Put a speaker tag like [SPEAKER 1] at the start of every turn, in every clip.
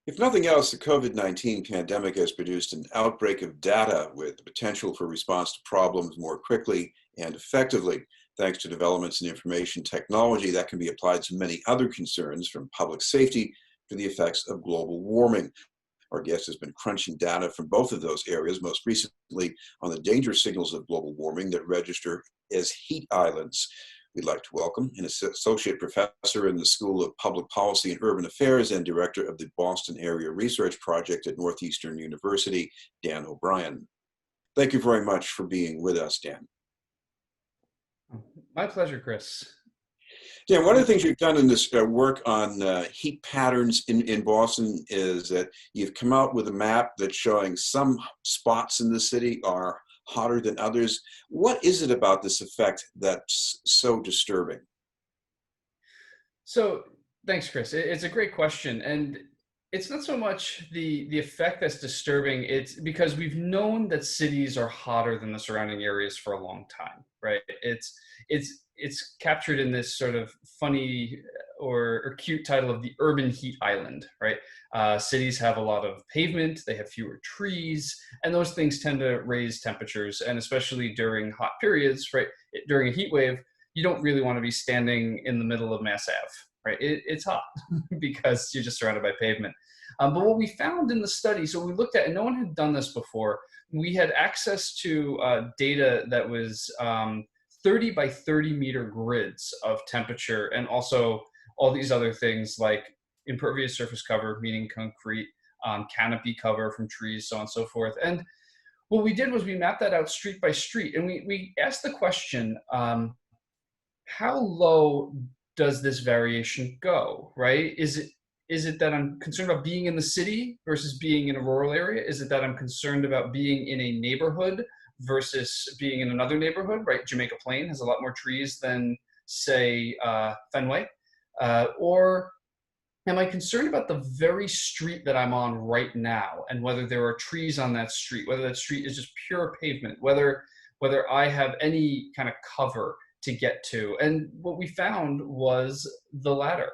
[SPEAKER 1] If nothing else, the COVID-19 pandemic has produced an outbreak of data with the potential for response to problems more quickly and effectively, thanks to developments in information technology that can be applied to many other concerns, from public safety to the effects of global warming. Our guest has been crunching data from both of those areas, most recently on the danger signals of global warming that register as heat islands. We'd like to welcome an associate professor in the School of Public Policy and Urban Affairs and director of the Boston Area Research Project at Northeastern University, Dan O'Brien. Thank you very much for being with us, Dan.
[SPEAKER 2] My pleasure, Chris.
[SPEAKER 1] Dan, one of the things you've done in this work on heat patterns in Boston is that you've come out with a map that's showing some spots in the city are hotter than others. What is it about this effect that's so disturbing?
[SPEAKER 2] So thanks, Chris. It's a great question. And it's not so much the effect that's disturbing. It's because we've known that cities are hotter than the surrounding areas for a long time, right? It's captured in this sort of funny or cute title of the urban heat island, right? Cities have a lot of pavement, they have fewer trees, and those things tend to raise temperatures. And especially during hot periods, right? During a heat wave, you don't really want to be standing in the middle of Mass Ave, right? It's hot because you're just surrounded by pavement. But what we found in the study, so we looked at, and no one had done this before, we had access to data that was 30 by 30 meter grids of temperature, and also all these other things like impervious surface cover, meaning concrete, canopy cover from trees, so on and so forth. And what we did was we mapped that out street by street, and we asked the question, how low does this variation go, right? Is it that I'm concerned about being in the city versus being in a rural area? Is it that I'm concerned about being in a neighborhood versus being in another neighborhood, right? Jamaica Plain has a lot more trees than, say, Fenway. Or am I concerned about the very street that I'm on right now and whether there are trees on that street, whether that street is just pure pavement, whether I have any kind of cover to get to? And what we found was the latter,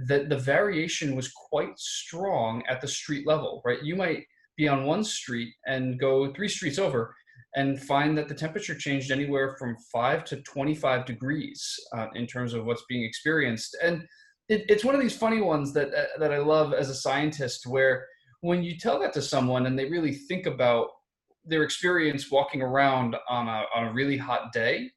[SPEAKER 2] that the variation was quite strong at the street level, right? You might be on one street and go 3 streets over and find that the temperature changed anywhere from 5 to 25 degrees in terms of what's being experienced. And it's one of these funny ones that I love as a scientist, where when you tell that to someone and they really think about their experience walking around on a really hot day,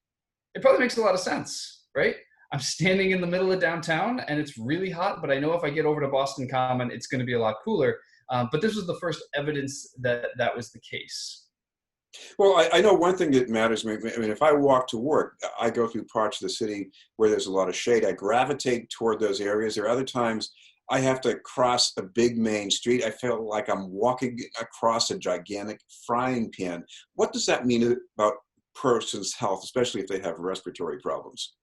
[SPEAKER 2] it probably makes a lot of sense, right? I'm standing in the middle of downtown and it's really hot, but I know if I get over to Boston Common, it's going to be a lot cooler. But this was the first evidence that that was the case.
[SPEAKER 1] Well, I know one thing that matters to me. I mean, if I walk to work, I go through parts of the city where there's a lot of shade. I gravitate toward those areas. There are other times I have to cross a big main street. I feel like I'm walking across a gigantic frying pan. What does that mean about person's health, especially if they have respiratory problems?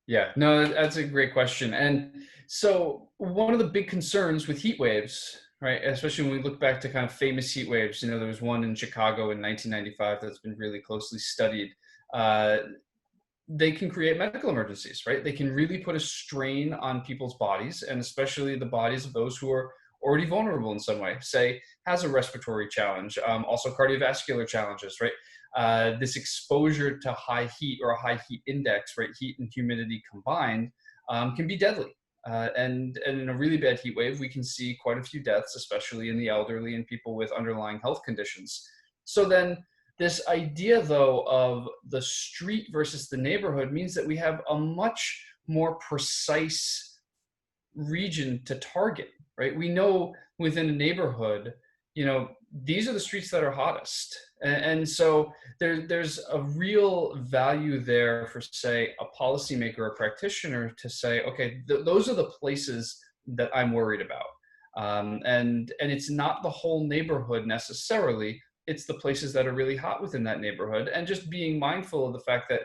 [SPEAKER 2] Yeah, no, that's a great question. And so one of the big concerns with heat waves, right, especially when we look back to kind of famous heat waves, there was one in Chicago in 1995 that's been really closely studied. Uh, they can create medical emergencies, right? They can really put a strain on people's bodies, and especially the bodies of those who are already vulnerable in some way, say, has a respiratory challenge, also cardiovascular challenges, right? This exposure to high heat or a high heat index, right, heat and humidity combined, can be deadly. And in a really bad heat wave, we can see quite a few deaths, especially in the elderly and people with underlying health conditions. So then this idea, though, of the street versus the neighborhood means that we have a much more precise region to target, right? We know within a neighborhood, these are the streets that are hottest. And so there's a real value there for, say, a policymaker or practitioner to say, okay, those are the places that I'm worried about. And it's not the whole neighborhood necessarily. It's the places that are really hot within that neighborhood. And just being mindful of the fact that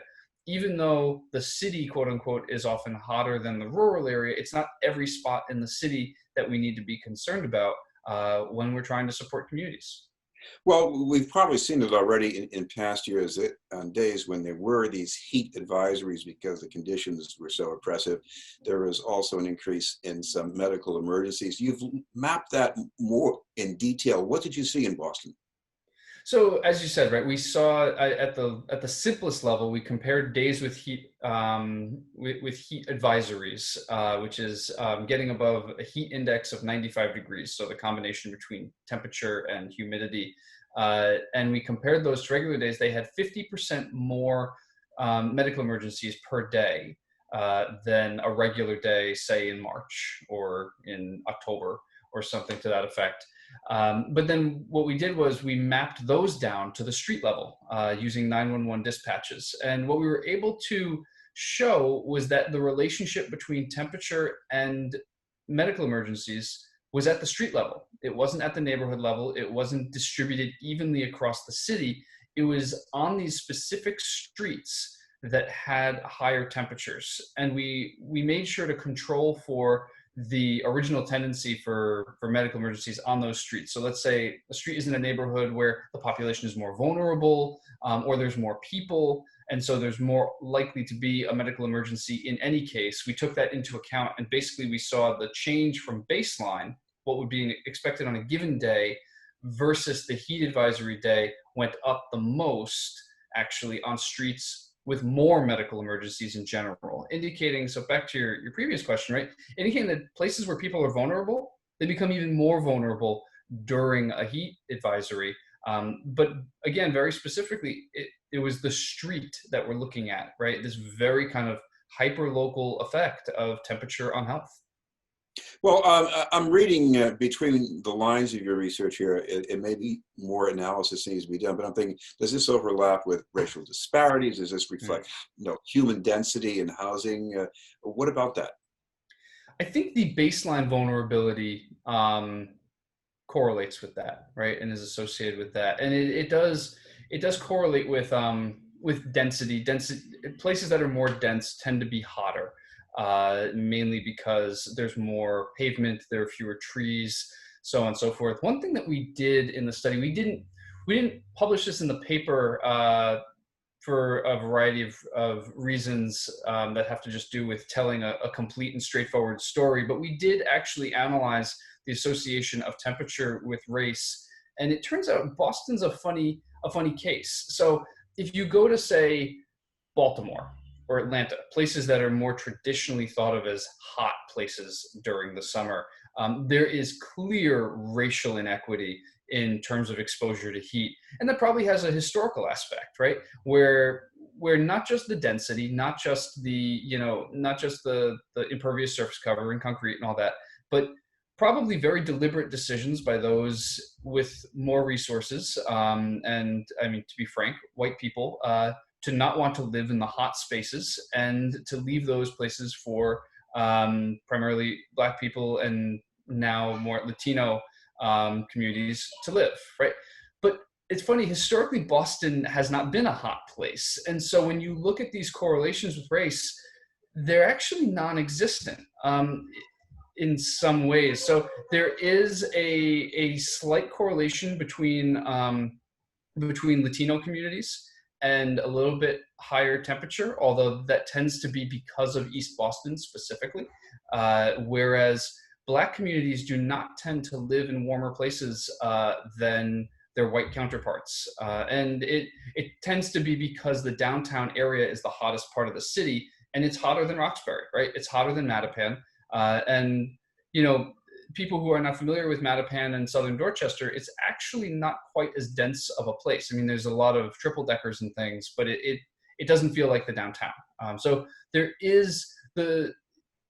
[SPEAKER 2] even though the city, quote unquote, is often hotter than the rural area, it's not every spot in the city that we need to be concerned about when we're trying to support communities.
[SPEAKER 1] Well, we've probably seen it already in past years that on days when there were these heat advisories because the conditions were so oppressive, there was also an increase in some medical emergencies. You've mapped that more in detail. What did you see in Boston?
[SPEAKER 2] So as you said, right, we saw at the simplest level, we compared days with heat with heat advisories, which is getting above a heat index of 95 degrees. So the combination between temperature and humidity, and we compared those to regular days. They had 50% more medical emergencies per day than a regular day, say in March or in October or something to that effect. But then what we did was we mapped those down to the street level using 911 dispatches. And what we were able to show was that the relationship between temperature and medical emergencies was at the street level. It wasn't at the neighborhood level. It wasn't distributed evenly across the city. It was on these specific streets that had higher temperatures. And we made sure to control for the original tendency for medical emergencies on those streets. So let's say a street is in a neighborhood where the population is more vulnerable, or there's more people, and so there's more likely to be a medical emergency in any case. We took that into account, and basically we saw the change from baseline, what would be expected on a given day, versus the heat advisory day went up the most actually on streets with more medical emergencies in general, indicating, so back to your previous question, right? Indicating that places where people are vulnerable, they become even more vulnerable during a heat advisory. But again, very specifically, it was the street that we're looking at, right? This very kind of hyper local effect of temperature on health.
[SPEAKER 1] Well, I'm reading between the lines of your research here. It may be more analysis needs to be done, but I'm thinking, does this overlap with racial disparities? Does this
[SPEAKER 2] Mm.
[SPEAKER 1] reflect, human density in housing? What about that?
[SPEAKER 2] I think the baseline vulnerability correlates with that, right, and is associated with that, and it does correlate with density. Density places that are more dense tend to be hotter, mainly because there's more pavement, there are fewer trees, so on and so forth. One thing that we did in the study, we didn't publish this in the paper for a variety of reasons that have to just do with telling a complete and straightforward story. But we did actually analyze the association of temperature with race, and it turns out Boston's a funny case. So if you go to, say, Baltimore or Atlanta, places that are more traditionally thought of as hot places during the summer, there is clear racial inequity in terms of exposure to heat, and that probably has a historical aspect, right? Where not just the density, not just the impervious surface cover and concrete and all that, but probably very deliberate decisions by those with more resources, and I mean, to be frank, white people, to not want to live in the hot spaces and to leave those places for primarily Black people and now more Latino communities to live, right? But it's funny, historically, Boston has not been a hot place. And so when you look at these correlations with race, they're actually non existent. In some ways. So there is a slight correlation between Latino communities and a little bit higher temperature, although that tends to be because of East Boston specifically. Whereas Black communities do not tend to live in warmer places than their white counterparts. And it tends to be because the downtown area is the hottest part of the city, and it's hotter than Roxbury, right? It's hotter than Mattapan. And, people who are not familiar with Mattapan and Southern Dorchester, it's actually not quite as dense of a place. I mean, there's a lot of triple deckers and things, but it doesn't feel like the downtown. So there is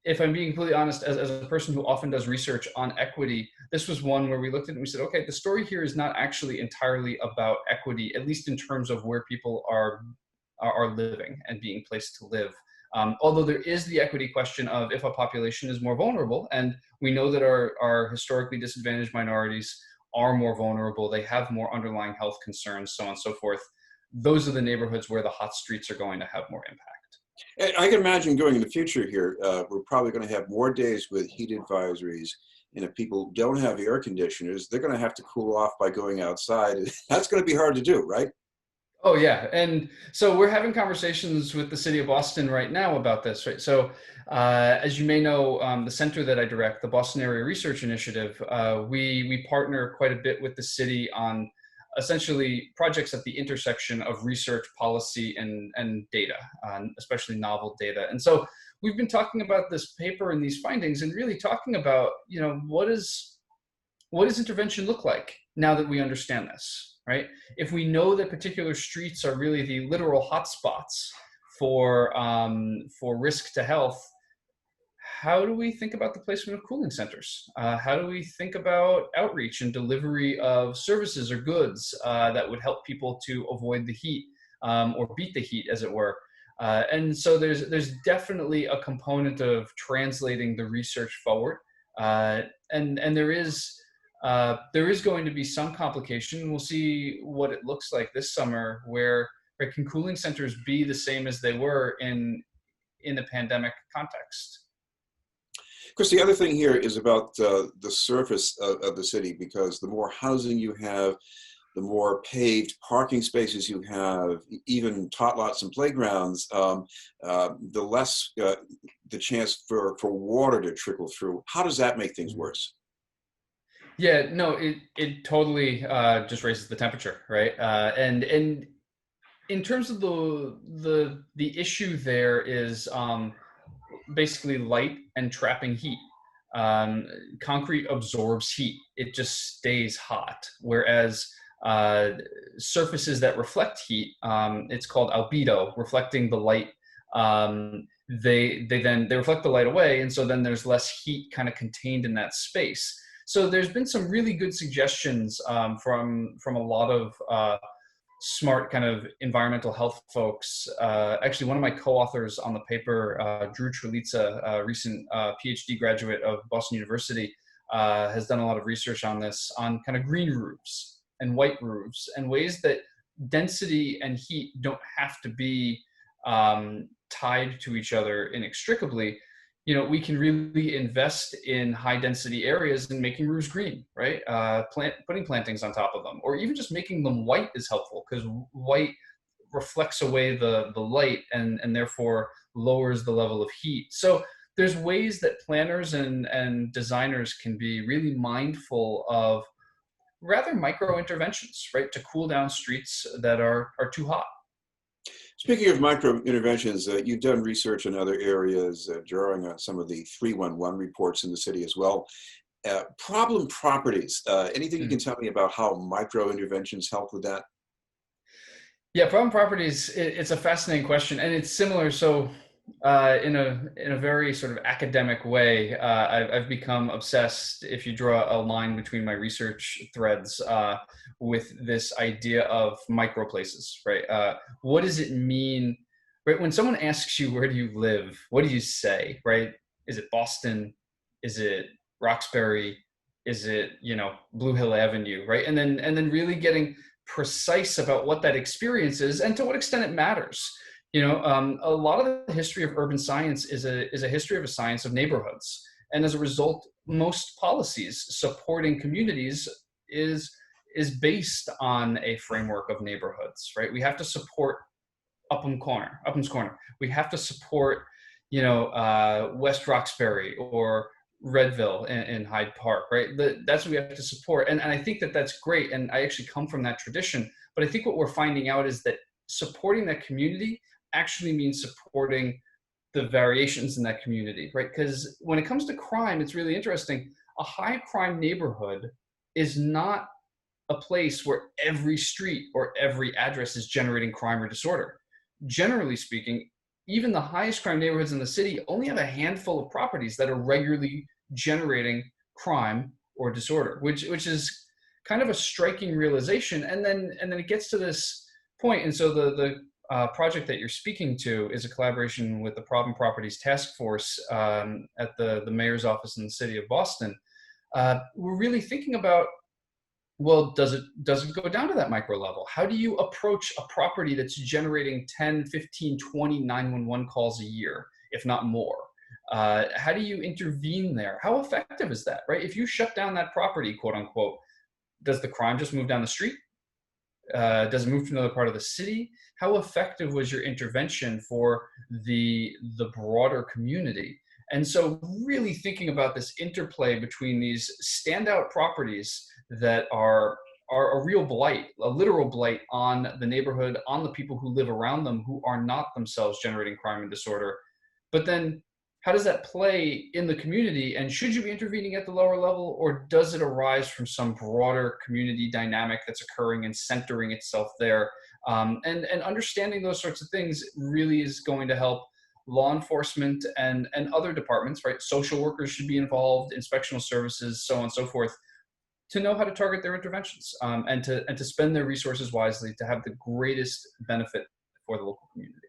[SPEAKER 2] if I'm being completely honest, as a person who often does research on equity, this was one where we looked at it and we said, okay, the story here is not actually entirely about equity, at least in terms of where people are living and being placed to live. Although there is the equity question of if a population is more vulnerable, and we know that our historically disadvantaged minorities are more vulnerable, they have more underlying health concerns, so on and so forth. Those are the neighborhoods where the hot streets are going to have more impact.
[SPEAKER 1] I can imagine going in the future here, we're probably going to have more days with heat advisories And if people don't have air conditioners, they're going to have to cool off by going outside. That's going to be hard to do, right?
[SPEAKER 2] Oh yeah, and so we're having conversations with the city of Boston right now about this, right? So, as you may know, the center that I direct, the Boston Area Research Initiative, we partner quite a bit with the city on essentially projects at the intersection of research, policy, and data, especially novel data. And so we've been talking about this paper and these findings, and really talking about, what does intervention look like now that we understand this, right? If we know that particular streets are really the literal hotspots for risk to health, how do we think about the placement of cooling centers? How do we think about outreach and delivery of services or goods that would help people to avoid the heat, or beat the heat, as it were? And so there's definitely a component of translating the research forward, and there is going to be some complication. We'll see what it looks like this summer, where can cooling centers be the same as they were in a pandemic context?
[SPEAKER 1] Of course, the other thing here is about the surface of the city, because the more housing you have, the more paved parking spaces you have, even tot lots and playgrounds, the less the chance for water to trickle through. How does that make things worse?
[SPEAKER 2] Yeah, no, it totally just raises the temperature, right? And in terms of the issue there is basically light and trapping heat. Um, Concrete absorbs heat; it just stays hot. Whereas surfaces that reflect heat, it's called albedo, reflecting the light. They reflect the light away, and so then there's less heat kind of contained in that space. So there's been some really good suggestions from a lot of smart kind of environmental health folks. Actually, one of my co-authors on the paper, Drew Trelitza, a recent PhD graduate of Boston University, has done a lot of research on this, on kind of green roofs and white roofs, and ways that density and heat don't have to be tied to each other inextricably. We can really invest in high density areas and making roofs green, right? Putting plantings on top of them, or even just making them white is helpful, because white reflects away the light and therefore lowers the level of heat. So there's ways that planners and designers can be really mindful of rather micro interventions, right, to cool down streets that are too hot.
[SPEAKER 1] Speaking of micro interventions, you've done research in other areas, drawing on some of the 311 reports in the city as well. Problem properties, anything you can tell me about how micro interventions help with that?
[SPEAKER 2] Yeah, problem properties, it's a fascinating question, and it's similar. So, in a very sort of academic way, I've become obsessed, if you draw a line between my research threads, with this idea of microplaces, right? What does it mean, right? When someone asks you, where do you live? What do you say, right? Is it Boston? Is it Roxbury? Is it, Blue Hill Avenue, right? And then really getting precise about what that experience is and to what extent it matters. A lot of the history of urban science is a history of a science of neighborhoods, and as a result, most policies supporting communities is based on a framework of neighborhoods, right? We have to support Upham's Corner. We have to support, West Roxbury or Redville in Hyde Park, right? That's what we have to support. And I think that that's great. And I actually come from that tradition. But I think what we're finding out is that supporting that community actually means supporting the variations in that community, right? Because when it comes to crime, it's really interesting. A high crime neighborhood is not a place where every street or every address is generating crime or disorder. Generally speaking, even the highest crime neighborhoods in the city only have a handful of properties that are regularly generating crime or disorder, which is kind of a striking realization. And then it gets to this point. And so the project that you're speaking to is a collaboration with the Problem Properties Task Force at the mayor's office in the city of Boston. We're really thinking about, well, does it go down to that micro level? How do you approach a property that's generating 10, 15, 20 911 calls a year, if not more? How do you intervene there? How effective is that, right? If you shut down that property, quote unquote, does the crime just move down the street? Does it move to another part of the city? How effective was your intervention for the broader community? And so, really thinking about this interplay between these standout properties that are a real blight, a literal blight on the neighborhood, on the people who live around them, who are not themselves generating crime and disorder. But then, how does that play in the community? And should you be intervening at the lower level, or does it arise from some broader community dynamic that's occurring and centering itself there? And understanding those sorts of things really is going to help law enforcement and other departments, right? Social workers should be involved, inspectional services, so on and so forth, to know how to target their interventions, and to spend their resources wisely to have the greatest benefit for the local community.